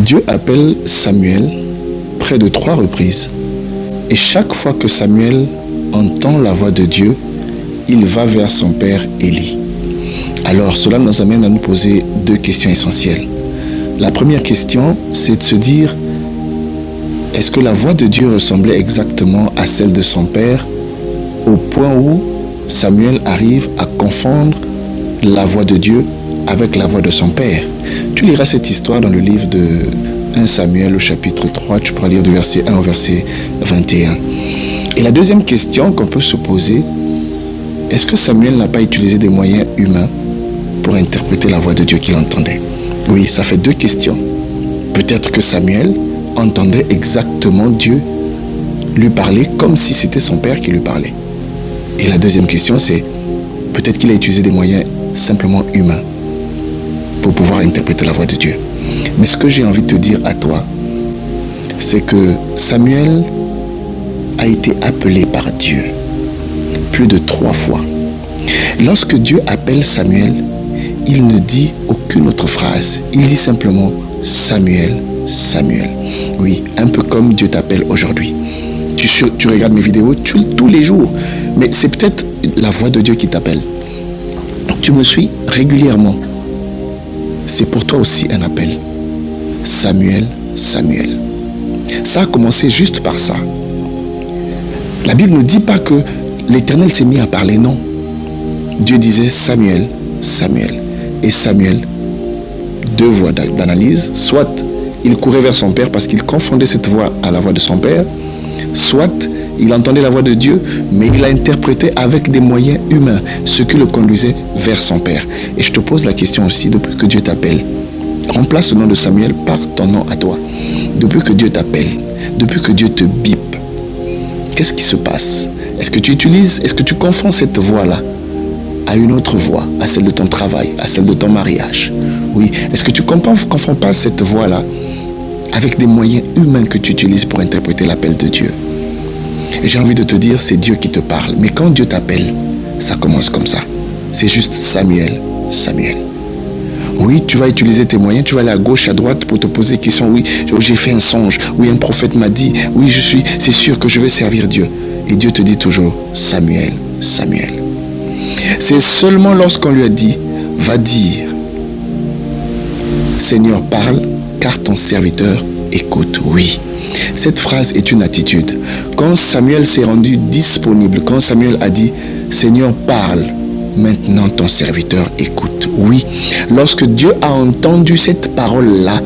Dieu appelle Samuel près de 3 reprises. Et chaque fois que Samuel entend la voix de Dieu, il va vers son père Élie. Alors cela nous amène à nous poser 2 questions essentielles. La première question, c'est de se dire, est-ce que la voix de Dieu ressemblait exactement à celle de son père, au point où Samuel arrive à confondre la voix de Dieu avec la voix de son père? Tu liras cette histoire dans le livre de 1 Samuel au chapitre 3, tu pourras lire du verset 1 au verset 21. Et la deuxième question qu'on peut se poser, est-ce que Samuel n'a pas utilisé des moyens humains pour interpréter la voix de Dieu qu'il entendait? Oui, ça fait 2 questions. Peut-être que Samuel entendait exactement Dieu lui parler comme si c'était son père qui lui parlait. Et la deuxième question, c'est peut-être qu'il a utilisé des moyens simplement humains pour pouvoir interpréter la voix de Dieu. Mais ce que j'ai envie de te dire à toi, c'est que Samuel a été appelé par Dieu plus de 3 fois. Lorsque Dieu appelle Samuel, il ne dit aucune autre phrase. Il dit simplement Samuel, Samuel. Oui, un peu comme Dieu t'appelle aujourd'hui. Tu regardes mes vidéos tous les jours, mais c'est peut-être la voix de Dieu qui t'appelle. Tu me suis régulièrement. C'est pour toi aussi un appel. Samuel, Samuel. Ça a commencé juste par ça. La Bible ne dit pas que l'Éternel s'est mis à parler, non. Dieu disait Samuel, Samuel. Et Samuel, 2 voies d'analyse. Soit il courait vers son père parce qu'il confondait cette voix à la voix de son père, soit il entendait la voix de Dieu, mais il l'a interprété avec des moyens humains, ce qui le conduisait vers son père. Et je te pose la question aussi, depuis que Dieu t'appelle, remplace le nom de Samuel par ton nom à toi. Depuis que Dieu t'appelle, depuis que Dieu te bipe, qu'est-ce qui se passe? Est-ce que tu confonds cette voix-là à une autre voix, à celle de ton travail, à celle de ton mariage? Oui. Est-ce que tu ne confonds pas cette voix-là avec des moyens humains que tu utilises pour interpréter l'appel de Dieu? Et j'ai envie de te dire, c'est Dieu qui te parle. Mais quand Dieu t'appelle, ça commence comme ça. C'est juste Samuel, Samuel. Oui, tu vas utiliser tes moyens, tu vas aller à gauche, à droite pour te poser des questions. Oui, j'ai fait un songe. Oui, un prophète m'a dit. Oui, c'est sûr que je vais servir Dieu. Et Dieu te dit toujours, Samuel, Samuel. C'est seulement lorsqu'on lui a dit, va dire, Seigneur, parle, car ton serviteur écoute. Oui. Cette phrase est une attitude. Quand Samuel s'est rendu disponible, quand Samuel a dit, Seigneur, parle, maintenant ton serviteur écoute. Oui. Lorsque Dieu a entendu cette parole-là,